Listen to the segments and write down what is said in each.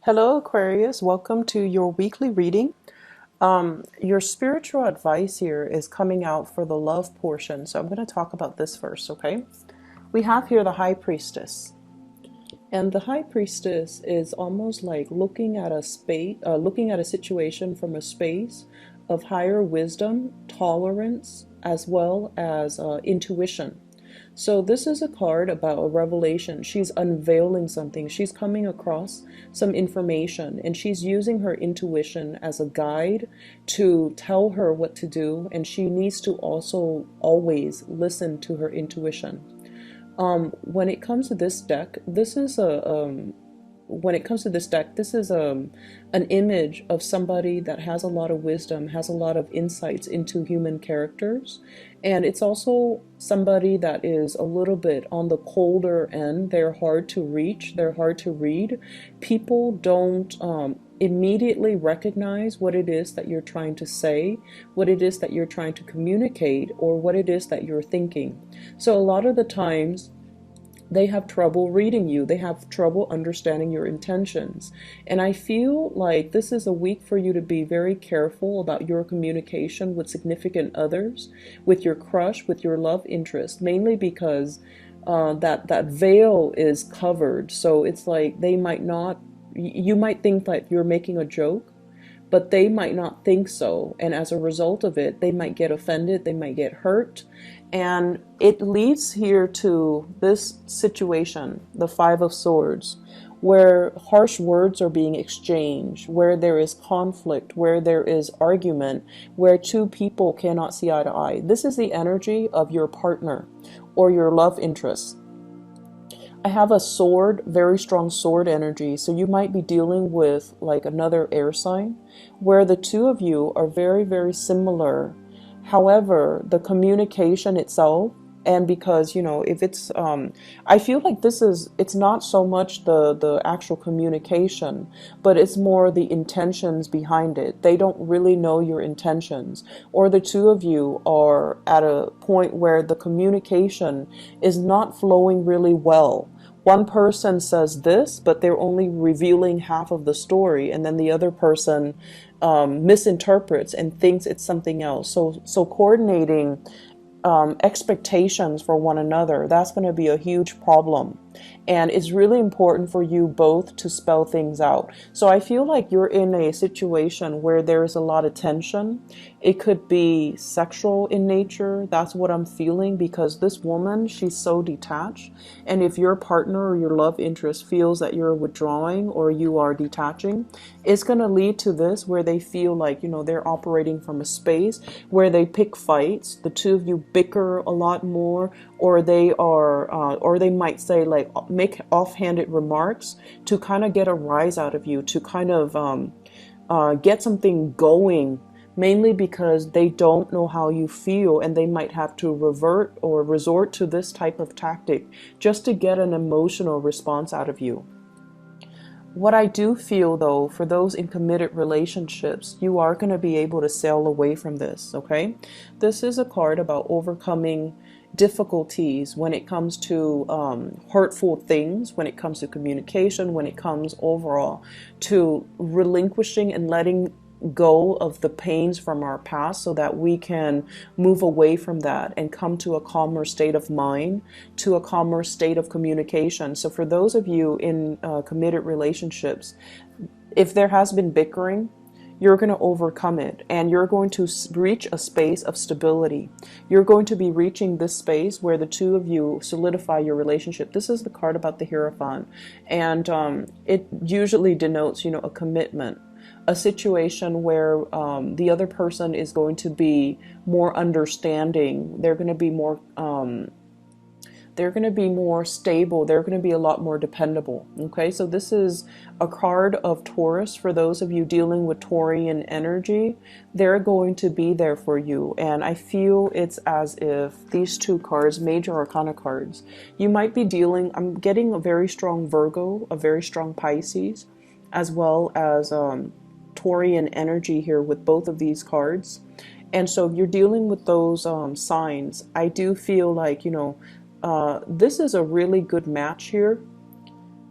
Hello, Aquarius. Welcome to your weekly reading. Your spiritual advice here is coming out for the love portion. So I'm going to talk about this first, okay? We have here the High Priestess. And the High Priestess is almost like looking at a space, looking at a situation from a space of higher wisdom, tolerance, as well as intuition. So this is a card about a revelation. She's unveiling something. She's coming across some information and she's using her intuition as a guide to tell her what to do. And she needs to also always listen to her intuition. When it comes to this deck, this is an image of somebody that has a lot of wisdom, has a lot of insights into human characters, and it's also somebody that is a little bit on the colder end. They're hard to reach, they're hard to read. People don't immediately recognize what it is that you're trying to say, what it is that you're trying to communicate, or what it is that you're thinking. So a lot of the times they have trouble reading you. They have trouble understanding your intentions. And I feel like this is a week for you to be very careful about your communication with significant others, with your crush, with your love interest, mainly because that veil is covered. So it's like they might not, you might think that you're making a joke, but they might not think so. And as a result of it, they might get offended, they might get hurt. And it leads here to this situation, the Five of Swords, where harsh words are being exchanged, where there is conflict, where there is argument, where two people cannot see eye to eye. This is the energy of your partner or your love interest. I have a sword, very strong sword energy. So you might be dealing with like another air sign where the two of you are very, very similar. However, the communication itself, and because, if it's, I feel like it's not so much the actual communication, but it's more the intentions behind it. They don't really know your intentions, or the two of you are at a point where the communication is not flowing really well. One person says this, but they're only revealing half of the story, and then the other person misinterprets and thinks it's something else. So coordinating expectations for one another, that's going to be a huge problem. And it's really important for you both to spell things out. So I feel like you're in a situation where there is a lot of tension. It could be sexual in nature. That's what I'm feeling, because this woman, she's so detached. And if your partner or your love interest feels that you're withdrawing or you are detaching, it's going to lead to this where they feel like, they're operating from a space where they pick fights. The two of you bicker a lot more, or they might say, like, make offhanded remarks to kind of get a rise out of you, to kind of get something going, mainly because they don't know how you feel, and they might have to revert or resort to this type of tactic just to get an emotional response out of you. What I do feel, though, for those in committed relationships, you are going to be able to sail away from this, okay? This is a card about overcoming difficulties when it comes to hurtful things, when it comes to communication, when it comes overall to relinquishing and letting go of the pains from our past, so that we can move away from that and come to a calmer state of mind, to a calmer state of communication. So for those of you in committed relationships, if there has been bickering, you're going to overcome it, and you're going to reach a space of stability. You're going to be reaching this space where the two of you solidify your relationship. This is the card about the Hierophant, and it usually denotes, a commitment, a situation where the other person is going to be more understanding. They're going to be more stable. They're going to be a lot more dependable. Okay, so this is a card of Taurus. For those of you dealing with Taurian energy, they're going to be there for you. And I feel it's as if these two cards, major arcana cards, you might be dealing, I'm getting a very strong Virgo, a very strong Pisces, as well as Taurian energy here with both of these cards. And so if you're dealing with those signs, I do feel like, this is a really good match here.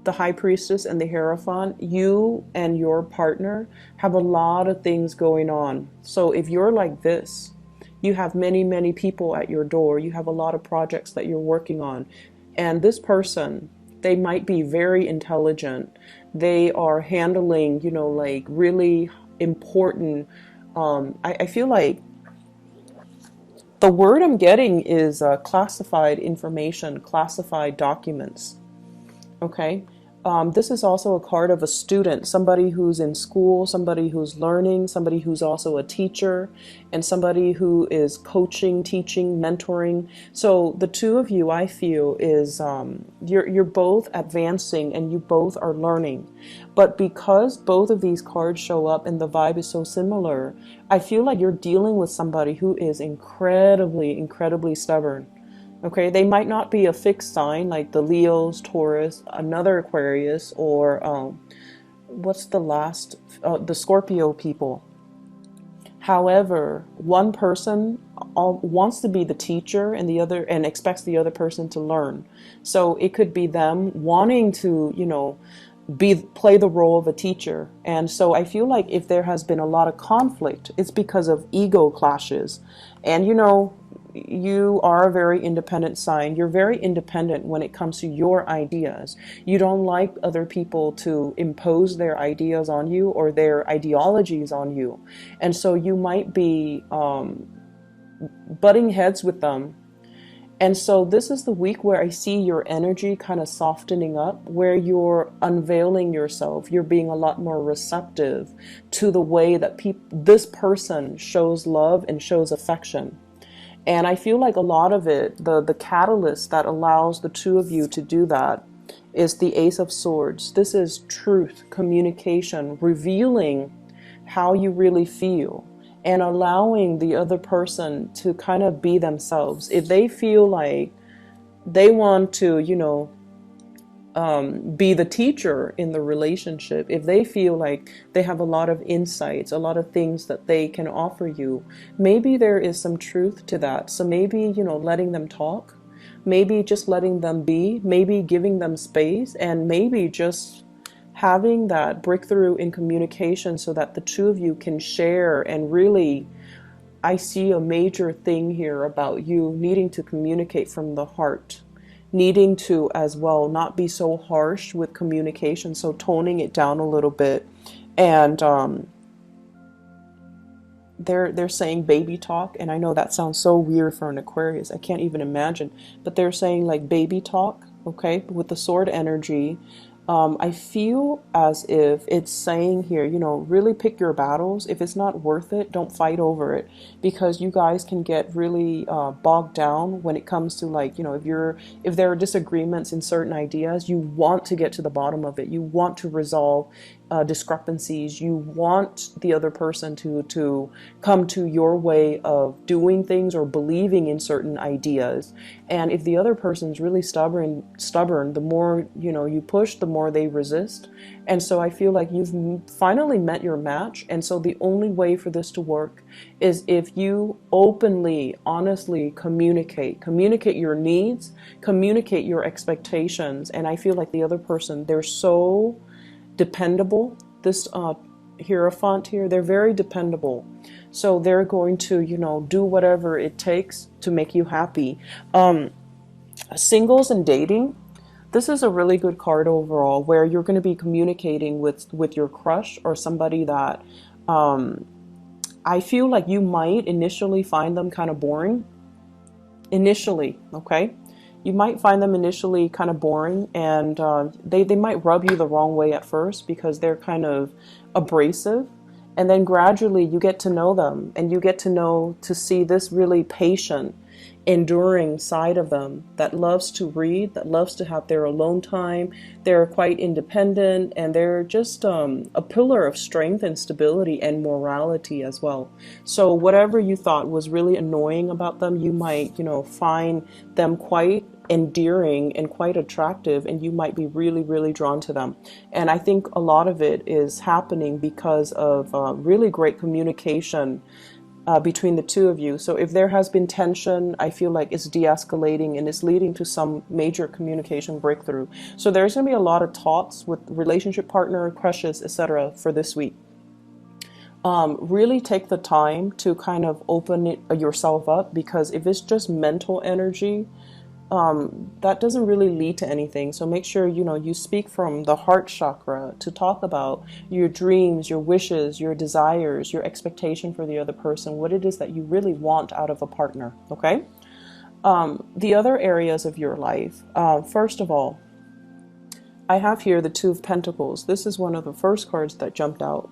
the High Priestess and the Hierophant, you and your partner have a lot of things going on. So if you're like this, you have many, many people at your door. You have a lot of projects that you're working on. And this person, they might be very intelligent. They are handling, like really important. I feel like the word I'm getting is classified information, classified documents. Okay. This is also a card of a student, somebody who's in school, somebody who's learning, somebody who's also a teacher, and somebody who is coaching, teaching, mentoring. So the two of you, I feel, is you're both advancing and you both are learning. But because both of these cards show up and the vibe is so similar, I feel like you're dealing with somebody who is incredibly, incredibly stubborn. Okay, they might not be a fixed sign like the Leos, Taurus, another Aquarius, or what's the last, the Scorpio people. However, one person wants to be the teacher and the other, and expects the other person to learn. So it could be them wanting to, play the role of a teacher. And so I feel like if there has been a lot of conflict, it's because of ego clashes. And you are a very independent sign. You're very independent when it comes to your ideas. You don't like other people to impose their ideas on you or their ideologies on you. And so you might be butting heads with them. And so this is the week where I see your energy kind of softening up, where you're unveiling yourself. You're being a lot more receptive to the way that this person shows love and shows affection. And I feel like a lot of it, the catalyst that allows the two of you to do that is the Ace of Swords. This is truth, communication, revealing how you really feel and allowing the other person to kind of be themselves. If they feel like they want to, be the teacher in the relationship, if they feel like they have a lot of insights, a lot of things that they can offer you, maybe there is some truth to that. So maybe, letting them talk, maybe just letting them be, maybe giving them space, and maybe just having that breakthrough in communication so that the two of you can share. And really, I see a major thing here about you needing to communicate from the heart, needing to as well not be so harsh with communication, so toning it down a little bit. And they're saying baby talk, and I know that sounds so weird for an Aquarius. I can't even imagine, but they're saying like baby talk, okay, with the sword energy. I feel as if it's saying here, really pick your battles. If it's not worth it, don't fight over it, because you guys can get really bogged down when it comes to if there are disagreements in certain ideas. You want to get to the bottom of it. You want to resolve discrepancies. You want the other person to come to your way of doing things or believing in certain ideas. And if the other person's really stubborn, the more you push, the more they resist. And so I feel like you've finally met your match. And so the only way for this to work is if you openly, honestly communicate your needs, communicate your expectations. And I feel like the other person, they're so dependable. This Hierophant here, they're very dependable. So they're going to, do whatever it takes to make you happy. Singles and dating, this is a really good card overall, where you're going to be communicating with your crush or somebody that I feel like you might initially find them kind of boring. Initially, okay? You might find them initially kind of boring, and they might rub you the wrong way at first because they're kind of abrasive. And then gradually you get to know them, and you get to see this really patient, enduring side of them that loves to read, that loves to have their alone time. They're quite independent, and they're just a pillar of strength and stability and morality as well. So whatever you thought was really annoying about them, you might, find them quite endearing and quite attractive, and you might be really, really drawn to them. And I think a lot of it is happening because of really great communication between the two of you. So if there has been tension, I feel like it's de-escalating and it's leading to some major communication breakthrough. So there's going to be a lot of talks with relationship partner, crushes, etc. for this week. Really take the time to kind of open yourself up, because if it's just mental energy, that doesn't really lead to anything. So make sure, you speak from the heart chakra to talk about your dreams, your wishes, your desires, your expectation for the other person, what it is that you really want out of a partner, okay? The other areas of your life, first of all, I have here the Two of Pentacles. This is one of the first cards that jumped out.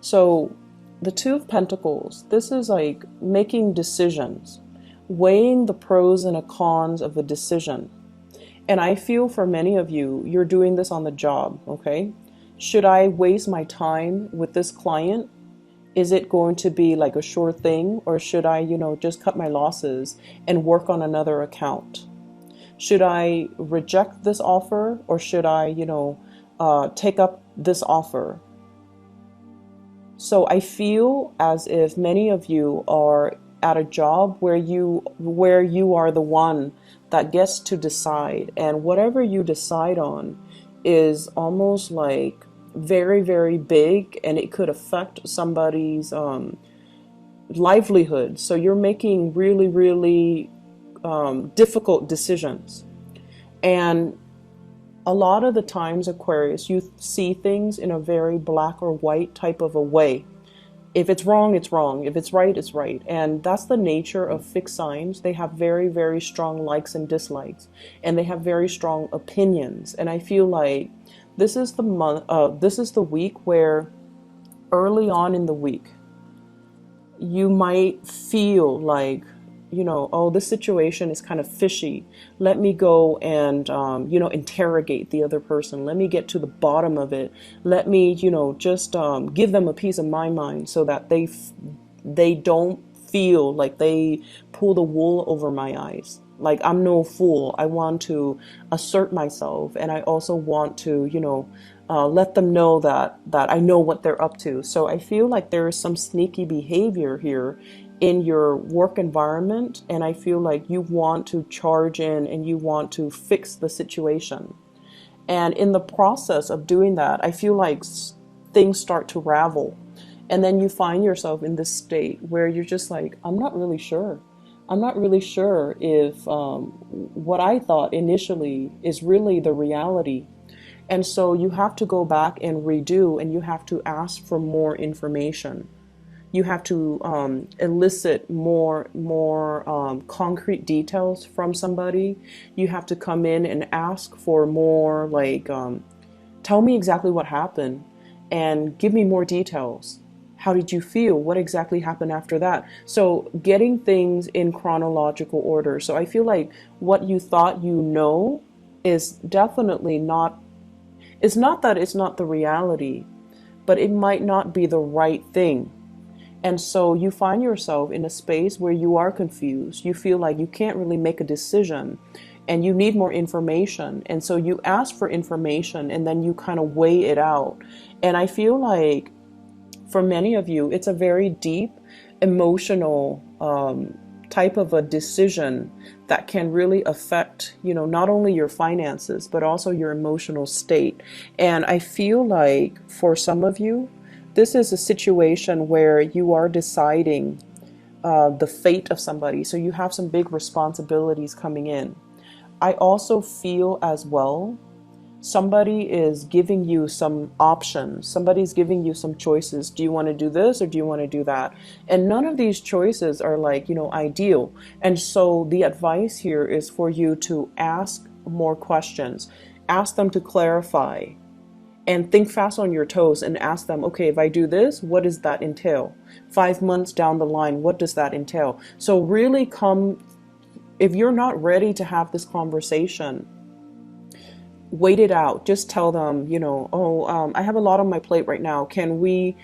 So the Two of Pentacles, this is like making decisions, weighing the pros and the cons of the decision. And I feel for many of you, you're doing this on the job, okay? Should I waste my time with this client? Is it going to be like a sure thing? Or should I, just cut my losses and work on another account? Should I reject this offer, or should I, take up this offer? So I feel as if many of you are at a job where you are the one that gets to decide, and whatever you decide on is almost like very, very big, and it could affect somebody's livelihood. So you're making really, really difficult decisions. And a lot of the times, Aquarius, you see things in a very black or white type of a way. If it's wrong, it's wrong. If it's right, it's right. And that's the nature of fixed signs. They have very, very strong likes and dislikes, and they have very strong opinions. And I feel like this is the week where early on in the week, you might feel like, oh, this situation is kind of fishy. Let me go and, interrogate the other person. Let me get to the bottom of it. Let me, just give them a piece of my mind, so that they don't feel like they pull the wool over my eyes. Like, I'm no fool. I want to assert myself, and I also want to, let them know that I know what they're up to. So I feel like there is some sneaky behavior here in your work environment, and I feel like you want to charge in and you want to fix the situation. And in the process of doing that, I feel like things start to ravel, and then you find yourself in this state where you're just like, I'm not really sure. I'm not really sure if what I thought initially is really the reality. And so you have to go back and redo, and you have to ask for more information. You have to elicit more concrete details from somebody. You have to come in and ask for more, like, tell me exactly what happened and give me more details. How did you feel? What exactly happened after that? So getting things in chronological order. So I feel like what you thought is definitely not, it's not that it's not the reality, but it might not be the right thing. And so you find yourself in a space where you are confused. You feel like you can't really make a decision, and you need more information. And so you ask for information, and then you kind of weigh it out. And I feel like for many of you, it's a very deep, emotional type of a decision that can really affect, not only your finances, but also your emotional state. And I feel like for some of you, this is a situation where you are deciding the fate of somebody. So you have some big responsibilities coming in. I also feel as well, somebody is giving you some options. Somebody's giving you some choices. Do you want to do this, or do you want to do that? And none of these choices are like, ideal. And so the advice here is for you to ask more questions. Ask them to clarify. And think fast on your toes and ask them, okay, if I do this, what does that entail? 5 months down the line, what does that entail? So really if you're not ready to have this conversation, wait it out. Just tell them, I have a lot on my plate right now. Can we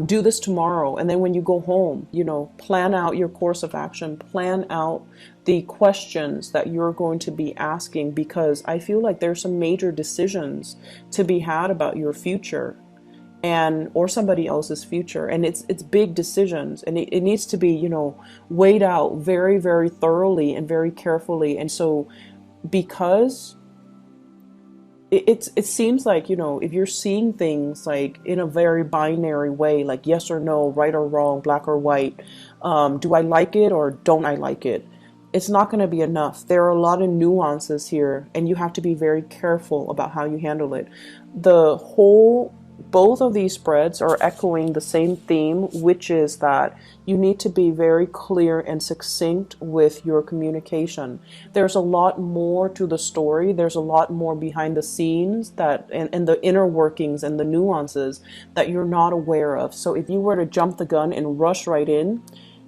do this tomorrow? And then when you go home, plan out your course of action, plan out the questions that you're going to be asking, because I feel like there's some major decisions to be had about your future. and or somebody else's future. And it's big decisions, and it needs to be, you know, weighed out very, very thoroughly and very carefully. And so because it seems like, you know, if you're seeing things like in a very binary way, like yes or no, right or wrong, black or white, do I like it or don't I like it, it's not going to be enough. There are a lot of nuances here, and you have to be very careful about how you handle it. The whole Both of these spreads are echoing the same theme, which is that you need to be very clear and succinct with your communication. There's a lot more to the story. There's a lot more behind the scenes that and the inner workings and the nuances that you're not aware of. So if you were to jump the gun and rush right in,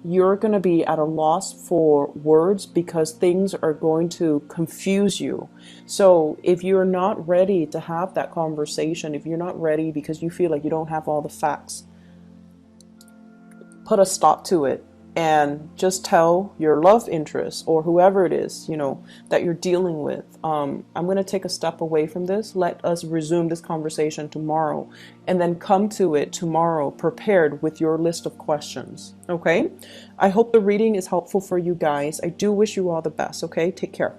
you're going to be at a loss for words because things are going to confuse you. So if you're not ready to have that conversation, if you're not ready because you feel like you don't have all the facts, put a stop to it and just tell your love interest or whoever it is, you know, that you're dealing with. I'm going to take a step away from this. Let us resume this conversation tomorrow, and then come to it tomorrow prepared with your list of questions. Okay? I hope the reading is helpful for you guys. I do wish you all the best. Okay? Take care.